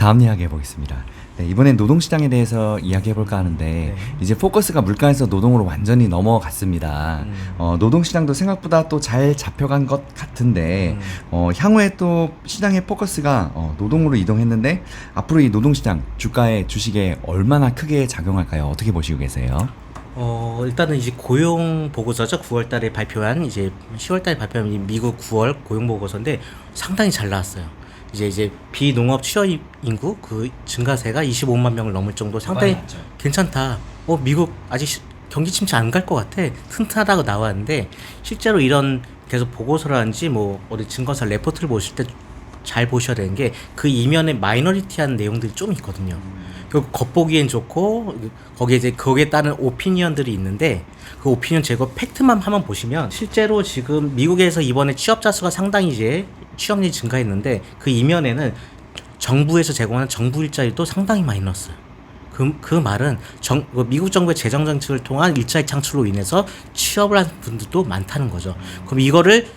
다음 이야기해 보겠습니다. 네, 이번엔 노동시장에 대해서 이야기해 볼까 하는데 네. 이제 포커스가 물가에서 노동으로 완전히 넘어갔습니다. 노동시장도 생각보다 또 잘 잡혀간 것 같은데 향후에 또 시장의 포커스가 노동으로 이동했는데 앞으로 이 노동시장 주가에 주식에 얼마나 크게 작용할까요? 어떻게 보시고 계세요? 일단은 이제 고용 보고서죠. 9월 달에 발표한 이제 10월 달에 발표한 이 미국 9월 고용 보고서인데 상당히 잘 나왔어요. 이제 비농업 취업 인구 그 증가세가 25만 명을 넘을 정도 상당히 괜찮다. 미국 아직 경기 침체 안 갈 것 같아. 튼튼하다고 나왔는데 실제로 이런 계속 보고서라든지 뭐 어디 증거사 레포트를 보실 때 잘 보셔야 되는 게 그 이면에 마이너리티한 내용들이 좀 있거든요. 그 겉보기엔 좋고 거기에 따른 오피니언들이 있는데 그 오피니언 제거 팩트만 한번 보시면 실제로 지금 미국에서 이번에 취업자 수가 상당히 이제 취업률이 증가했는데 그 이면에는 정부에서 제공하는 정부 일자리도 상당히 많이 넣었어요. 그 말은 미국 정부의 재정 정책을 통한 일자리 창출로 인해서 취업을 한 분들도 많다는 거죠. 그럼 이거를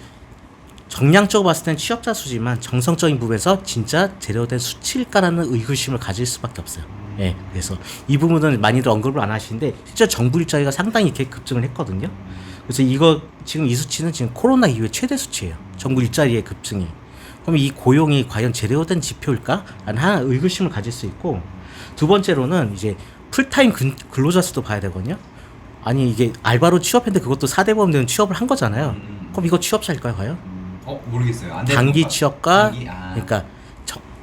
정량적으로 봤을 땐 취업자 수지만 정성적인 부분에서 진짜 제대로 된 수치일까라는 의구심을 가질 수밖에 없어요. 예, 그래서 이 부분은 많이들 언급을 안 하시는데 실제 정부 일자리가 상당히 이렇게 급증을 했거든요. 그래서 이거 지금 이 수치는 지금 코로나 이후에 최대 수치예요. 정부 일자리의 급증이. 그럼 이 고용이 과연 제대로 된 지표일까라는 하나 의구심을 가질 수 있고, 두 번째로는 이제 풀타임 근로자 수도 봐야 되거든요. 아니 이게 알바로 취업했는데 그것도 4대 보험되는 취업을 한 거잖아요. 그럼 이거 취업자일까요, 과연? 모르겠어요. 안 단기 취업과 그러니까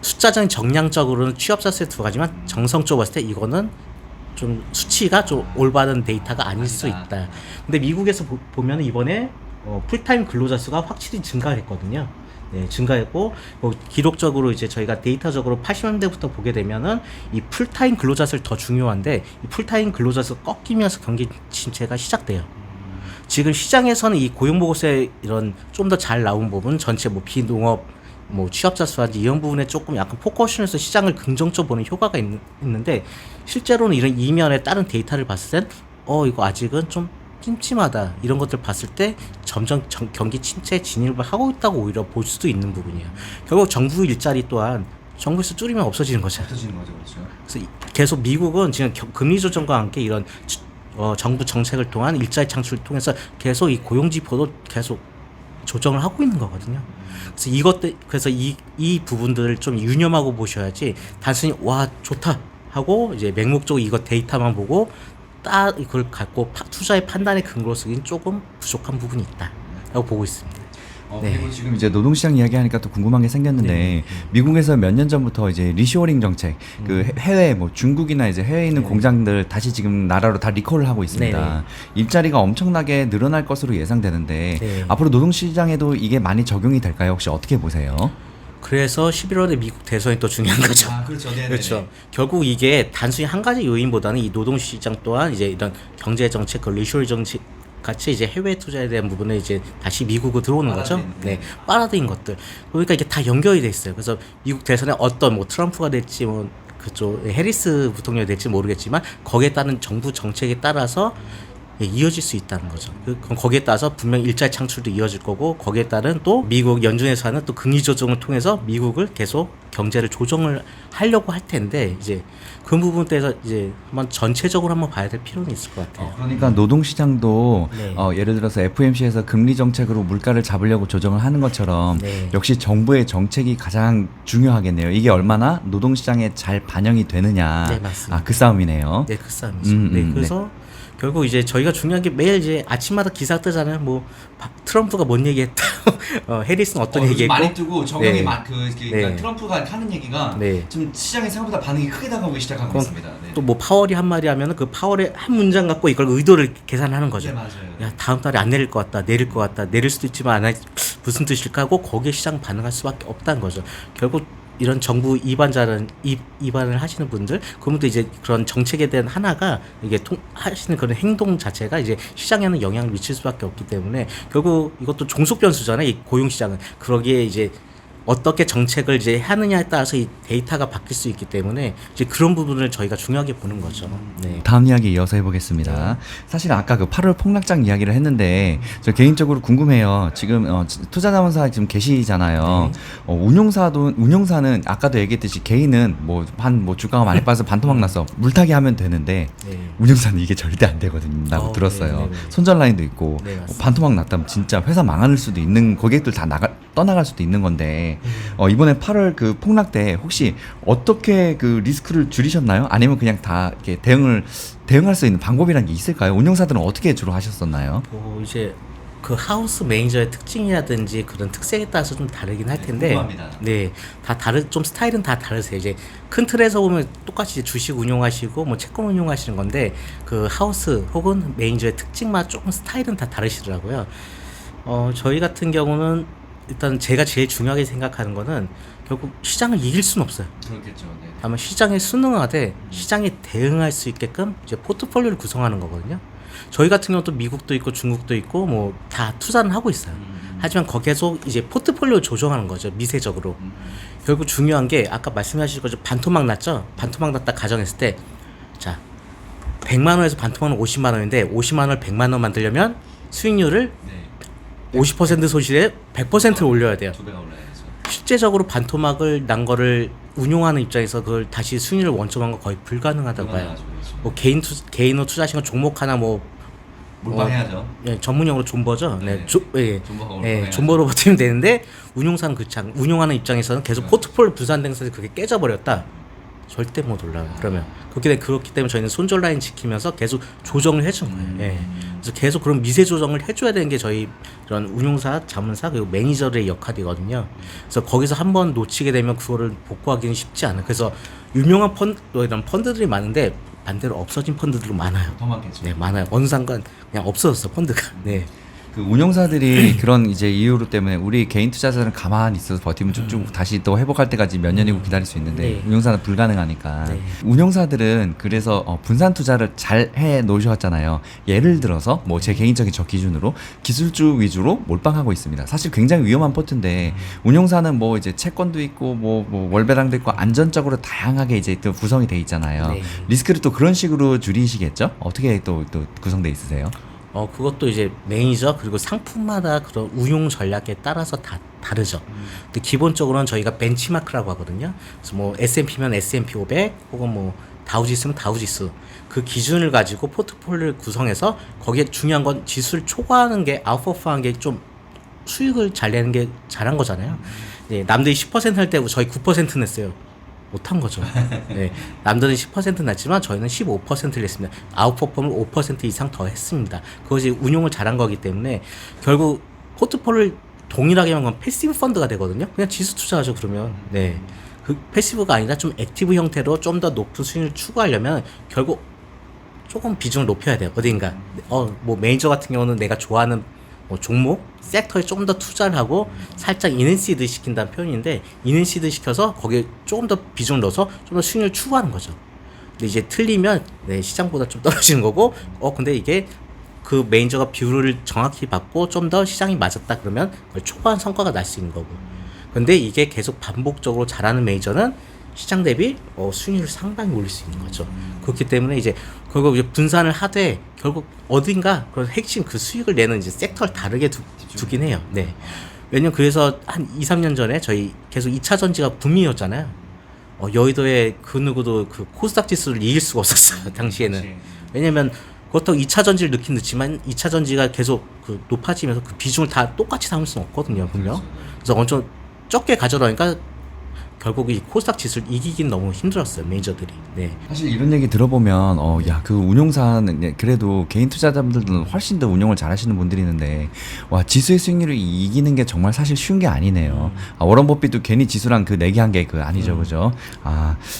숫자적인 정량적으로는 취업자 수의 두 가지만 정성적으로 봤을 때 이거는 좀 수치가 좀 올바른 데이터가 아닐 수 있다. 근데 미국에서 보면 이번에 풀타임 근로자 수가 확실히 증가했거든요. 네, 증가했고 기록적으로 이제 저희가 데이터적으로 80년대부터 보게 되면은 이 풀타임 근로자 수를 더 중요한데 이 풀타임 근로자 수가 꺾이면서 경기 침체가 시작돼요. 지금 시장에서는 이 고용보고서에 이런 좀 더 잘 나온 부분 전체 뭐 비농업 뭐 취업자 수라든지 이런 부분에 조금 약간 포커싱해서 시장을 긍정적으로 보는 효과가 있는데 실제로는 이런 이면에 다른 데이터를 봤을 땐 이거 아직은 좀 찜찜하다 이런 것들 봤을 때 점점 경기 침체에 진입을 하고 있다고 오히려 볼 수도 있는 부분이에요. 결국 정부 일자리 또한 정부에서 줄이면 없어지는 거잖아요. 없어지는 거죠, 그렇죠. 그래서 계속 미국은 지금 금리 조정과 함께 이런 정부 정책을 통한 일자리 창출을 통해서 계속 이 고용지표도 계속 조정을 하고 있는 거거든요. 그래서 이 부분들을 좀 유념하고 보셔야지 단순히 와 좋다 하고 이제 맹목적으로 이거 데이터만 보고 딱 이걸 갖고 투자의 판단의 근거로 쓰기는 조금 부족한 부분이 있다라고 보고 있습니다. 그리고 지금 이제 노동시장 이야기하니까 또 궁금한 게 생겼는데 미국에서 몇 년 전부터 이제 리쇼어링 정책, 그 해외 뭐 중국이나 이제 해외에 있는 공장들 다시 지금 나라로 다 리콜을 하고 있습니다. 일자리가 엄청나게 늘어날 것으로 예상되는데 앞으로 노동시장에도 이게 많이 적용이 될까요? 혹시 어떻게 보세요? 그래서 11월에 미국 대선이 또 중요한 거죠. 그렇죠. 네네네. 그렇죠. 결국 이게 단순히 한 가지 요인보다는 이 노동시장 또한 이제 이런 경제 정책, 그 리쇼어링 정책 같이 이제 해외 투자에 대한 부분을 이제 다시 미국으로 들어오는 거죠. 네, 빨아들인 것들. 그러니까 이게 다 연결이 돼 있어요. 그래서 미국 대선에 어떤 뭐 트럼프가 될지 뭐 그쪽 해리스 부통령이 될지 모르겠지만 거기에 따른 정부 정책에 따라서 이어질 수 있다는 거죠. 그럼 거기에 따라서 분명 일자리 창출도 이어질 거고 거기에 따른 또 미국 연준에서 하는 또 금리 조정을 통해서 미국을 계속 경제를 조정을 하려고 할 텐데 이제 그 부분에 대해서 이제 한번 전체적으로 한번 봐야 될 필요는 있을 것 같아요. 그러니까 노동시장도 예를 들어서 FOMC에서 금리 정책으로 물가를 잡으려고 조정을 하는 것처럼 역시 정부의 정책이 가장 중요하겠네요. 이게 얼마나 노동시장에 잘 반영이 되느냐. 네, 맞습니다. 그 싸움이네요. 네, 그 싸움이죠. 그래서 결국 이제 저희가 중요한 게 매일 이제 아침마다 기사 뜨잖아요. 뭐 트럼프가 뭔 얘기했다, 해리스는 어떤 얘기했고 많이 뜨고 적용이 네. 트럼프가 하는 얘기가 좀 시장에 생각보다 반응이 크게 나가고 시작하고 있습니다. 또 뭐 파월이 한 마디 하면은 그 파월의 한 문장 갖고 이걸 의도를 계산하는 거죠. 네, 맞아요. 야 다음 달에 안 내릴 것 같다, 내릴 것 같다, 내릴 수도 있지만 안 무슨 뜻일까 하고 거기에 시장 반응할 수밖에 없다는 거죠. 결국 이런 정부 입안을 하시는 분들, 그분도 이제 그런 정책에 대한 하나가 이게 하시는 그런 행동 자체가 이제 시장에는 영향을 미칠 수밖에 없기 때문에 결국 이것도 종속 변수잖아요. 이 고용 시장은. 그러기에 이제 어떻게 정책을 이제 하느냐에 따라서 이 데이터가 바뀔 수 있기 때문에 이제 그런 부분을 저희가 중요하게 보는 거죠. 네. 다음 이야기 이어서 해보겠습니다. 사실 아까 그 8월 폭락장 이야기를 했는데 저 개인적으로 궁금해요. 지금 투자자문사 지금 계시잖아요. 운용사는 아까도 얘기했듯이 개인은 뭐 주가가 많이 빠져서 반토막 났어 물타기 하면 되는데 네. 운용사는 이게 절대 안 되거든요. 들었어요. 네. 손절 라인도 있고 네, 맞습니다. 반토막 났다면 진짜 회사 망할 수도 있는 고객들 다 떠나갈 수도 있는 건데 이번에 8월 그 폭락 때 혹시 어떻게 그 리스크를 줄이셨나요? 아니면 그냥 다 이렇게 대응할 수 있는 방법이란 게 있을까요? 운용사들은 어떻게 주로 하셨었나요? 이제 그 하우스 매니저의 특징이라든지 그런 특색에 따라서 좀 다르긴 할 텐데, 궁금합니다. 네, 좀 스타일은 다 다르세요. 이제 큰 틀에서 보면 똑같이 이제 주식 운용하시고 뭐 채권 운용하시는 건데 그 하우스 혹은 매니저의 특징마다 조금 스타일은 다 다르시더라고요. 저희 같은 경우는 일단 제가 제일 중요하게 생각하는 거는 결국 시장을 이길 수는 없어요. 그렇겠죠. 네. 다만 시장에 순응하되 시장에 대응할 수 있게끔 이제 포트폴리오를 구성하는 거거든요. 저희 같은 경우도 미국도 있고 중국도 있고 뭐 다 투자는 하고 있어요. 하지만 거기에서 이제 포트폴리오 조정하는 거죠. 미세적으로. 결국 중요한 게 아까 말씀하신 거죠. 반토막 났죠. 반토막 났다 가정했을 때 자 100만 원에서 반토막은 50만 원인데 50만 원을 100만 원 만들려면 수익률을 50% 소실에 100%를 올려야 돼요. 2배가 올라야죠. 실제적으로 반토막을 난 거를 운용하는 입장에서 그걸 다시 수익률을 원점한 거 거의 불가능하다고 봐요. 뭐 개인으로 투자하신 건 종목 하나 몰빵해야죠. 예, 전문용어로 존버죠. 네, 존버가 존버로 버티면 되는데 운용사는 그렇지 않고 운용하는 입장에서는 계속 포트폴리오 분산되면서 그게 깨져버렸다. 절대 못 올라요. 그러면 그렇기 때문에 저희는 손절 라인 지키면서 계속 조정을 해준 거예요. 예. 그래서 계속 그런 미세 조정을 해줘야 되는 게 저희 이런 운용사, 자문사 그리고 매니저들의 역할이거든요. 그래서 거기서 한번 놓치게 되면 그거를 복구하기는 쉽지 않아요. 그래서 유명한 이런 펀드들이 많은데 반대로 없어진 펀드들도 많아요. 더 많겠죠. 네, 많아요. 어느 순간 그냥 없어졌어 펀드가. 네. 그 운용사들이 그런 이제 이유로 때문에 우리 개인 투자자들은 가만히 있어서 버티면 쭉쭉 다시 또 회복할 때까지 몇 년이고 기다릴 수 있는데 네. 운용사는 불가능하니까 네. 운용사들은 그래서 분산 투자를 잘 해 놓으셨잖아요. 예를 들어서 뭐 제 개인적인 저 기준으로 기술주 위주로 몰빵하고 있습니다. 사실 굉장히 위험한 포트인데 운용사는 뭐 이제 채권도 있고 뭐 월배당도 있고 안전적으로 다양하게 이제 또 구성이 돼 있잖아요. 네. 리스크를 또 그런 식으로 줄이시겠죠? 어떻게 또 구성돼 있으세요? 그것도 이제 매니저 그리고 상품마다 그런 운용 전략에 따라서 다 다르죠. 근데 기본적으로는 저희가 벤치마크라고 하거든요. 그래서 뭐 S&P면 S&P 500 혹은 뭐 다우지수면 다우지수 그 기준을 가지고 포트폴리오를 구성해서 거기에 중요한 건 지수를 초과하는 게 아웃퍼포먼한 게 좀 수익을 잘 내는 게 잘한 거잖아요. 네, 남들이 10% 할 때 저희 9% 냈어요. 못한 거죠. 네, 남들은 10% 났지만 저희는 15%를 했습니다. 아웃퍼폼을 5% 이상 더 했습니다. 그것이 운용을 잘한 거기 때문에 결국 포트폴리오를 동일하게 한 건 패시브 펀드가 되거든요. 그냥 지수 투자하죠 그러면. 네, 그 패시브가 아니라 좀 액티브 형태로 좀 더 높은 수익을 추구하려면 결국 조금 비중을 높여야 돼요. 어딘가. 뭐 매니저 같은 경우는 내가 좋아하는 뭐 종목, 섹터에 좀 더 투자를 하고 살짝 인앤시드 시킨다는 표현인데 인앤시드 시켜서 거기에 조금 더 비중을 넣어서 좀 더 수익률을 추구하는 거죠. 근데 이제 틀리면 네, 시장보다 좀 떨어지는 거고 근데 이게 그 매니저가 비율을 정확히 받고 좀 더 시장이 맞았다 그러면 그걸 초과한 성과가 날 수 있는 거고 근데 이게 계속 반복적으로 잘하는 매니저는 시장 대비 수익률을 상당히 올릴 수 있는 거죠. 그렇기 때문에 이제 결국 이제 분산을 하되 결국 어딘가 그런 핵심 그 수익을 내는 이제 섹터를 다르게 두긴 해요. 네. 왜냐면 그래서 한 2, 3년 전에 저희 계속 2차 전지가 붐이었잖아요. 여의도에 그 누구도 그 코스닥 지수를 이길 수가 없었어요. 당시에는. 그치. 왜냐면 그렇다고 2차 전지를 넣긴 넣지만 2차 전지가 계속 그 높아지면서 그 비중을 다 똑같이 담을 수는 없거든요. 분명. 그래서 엄청 적게 가져가니까 결국 이 코스닥 지수를 이기긴 너무 힘들었어요 매니저들이. 네. 사실 이런 얘기 들어보면 야 그 운용사는 그래도 개인 투자자분들은 훨씬 더 운용을 잘하시는 분들이 있는데 와 지수의 수익률을 이기는 게 정말 사실 쉬운 게 아니네요. 워런 버핏도 괜히 지수랑 그 내기한 게 그 아니죠, 그죠?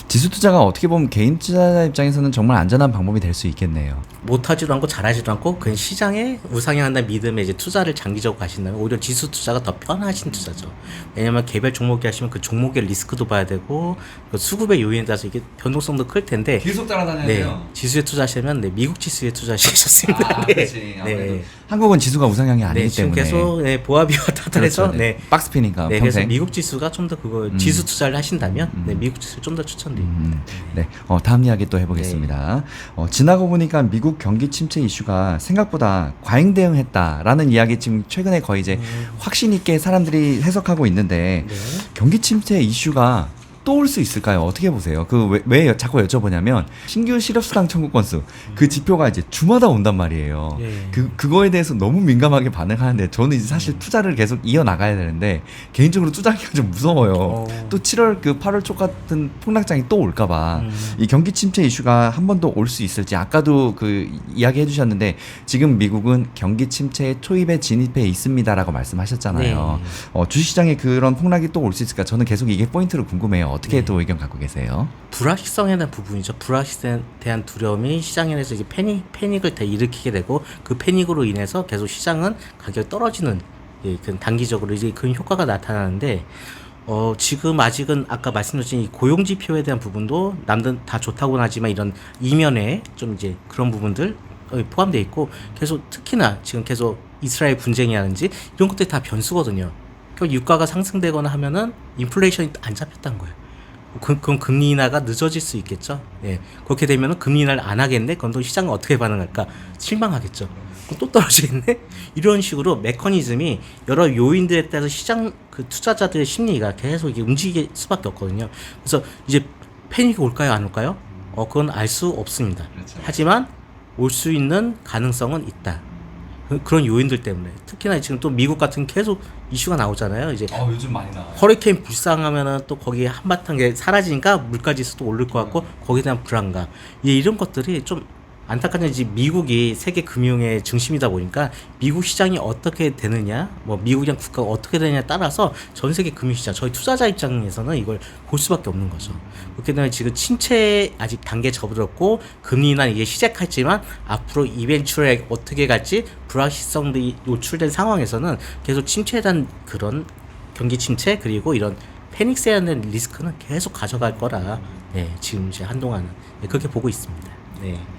지수 투자가 어떻게 보면 개인 투자자 입장에서는 정말 안전한 방법이 될 수 있겠네요. 못하지도 않고 잘하지도 않고 그냥 시장에 우상향한다는 믿음에 이제 투자를 장기적으로 하신다면 오히려 지수 투자가 더 편하신 투자죠. 왜냐면 개별 종목이 하시면 그 종목의 리스크도 리스크도 봐야 되고 그 수급의 요인에 따라서 이게 변동성도 클 텐데 계속 따라다녀야 네, 돼요. 지수에 투자하시면 네, 미국 지수에 투자하시겠습니다. 네. 그렇지. 아무래도 네. 한국은 지수가 우상향이 아니기 네, 지금 때문에 계속 네, 보합이와 다달해서 그렇죠. 네. 박스피니까 네, 그래서 평생. 미국 지수가 좀 더 그거 지수 투자를 하신다면 네, 미국 지수 좀 더 추천드립니다. 네, 다음 이야기 또 해보겠습니다. 지나고 보니까 미국 경기 침체 이슈가 생각보다 과잉 대응했다라는 이야기 지금 최근에 거의 이제 확신 있게 사람들이 해석하고 있는데 네. 경기 침체 이슈가 또 올 수 있을까요? 어떻게 보세요? 왜 자꾸 여쭤보냐면 신규 실업수당 청구 건수 그 지표가 이제 주마다 온단 말이에요. 예. 그거에 대해서 너무 민감하게 반응하는데 저는 이제 사실 투자를 계속 이어 나가야 되는데 개인적으로 투자하기가 좀 무서워요. 또 7월 8월 초 같은 폭락장이 또 올까봐 이 경기 침체 이슈가 한 번 더 올 수 있을지 아까도 그 이야기 해주셨는데 지금 미국은 경기 침체 초입에 진입해 있습니다라고 말씀하셨잖아요. 주식시장에 그런 폭락이 또 올 수 있을까? 저는 계속 이게 포인트로 궁금해요. 어떻게 또 의견 갖고 계세요? 불확실성에 대한 부분이죠. 불확실성에 대한 두려움이 시장에 대해서 이제 패닉을 더 일으키게 되고 그 패닉으로 인해서 계속 시장은 가격이 떨어지는 그 단기적으로 이제 그 효과가 나타나는데 지금 아직은 아까 말씀드린 이 고용 지표에 대한 부분도 남들 다 좋다고는 하지만 이런 이면에 좀 이제 그런 부분들 포함되어 있고 계속 특히나 지금 계속 이스라엘 분쟁이라든지 이런 것들이 다 변수거든요. 그러니까 유가가 상승되거나 하면은 인플레이션이 안 잡혔다는 거예요. 그럼 금리 인하가 늦어질 수 있겠죠. 예. 그렇게 되면은 금리 인하를 안 하겠네? 그럼 또 시장은 어떻게 반응할까? 실망하겠죠. 그럼 또 떨어지겠네? 이런 식으로 메커니즘이 여러 요인들에 따라서 시장 그 투자자들의 심리가 계속 이게 움직일 수밖에 없거든요. 그래서 이제 패닉이 올까요? 안 올까요? 그건 알 수 없습니다. 그렇죠. 하지만 올 수 있는 가능성은 있다. 그런 요인들 때문에 특히나 지금 또 미국 같은 계속 이슈가 나오잖아요. 이제 요즘 많이 나와요. 허리케인 불쌍하면은 또 거기에 한바탕 게 사라지니까 물가지수도 오를 것 같고 거기에 대한 불안감 이런 것들이 좀 안타깝게 이제 미국이 세계 금융의 중심이다 보니까 미국 시장이 어떻게 되느냐 뭐 미국이랑 국가가 어떻게 되느냐에 따라서 전 세계 금융시장 저희 투자자 입장에서는 이걸 볼 수밖에 없는 거죠. 그렇기 때문에 지금 침체 아직 단계에 접어들었고 금리 인하 이게 시작했지만 앞으로 이벤츄얼에 어떻게 갈지 불확실성들이 노출된 상황에서는 계속 침체에 대한 그런 경기 침체 그리고 이런 패닉세에 대한 리스크는 계속 가져갈 거라 네, 지금 이제 한동안은 그렇게 보고 있습니다. 네.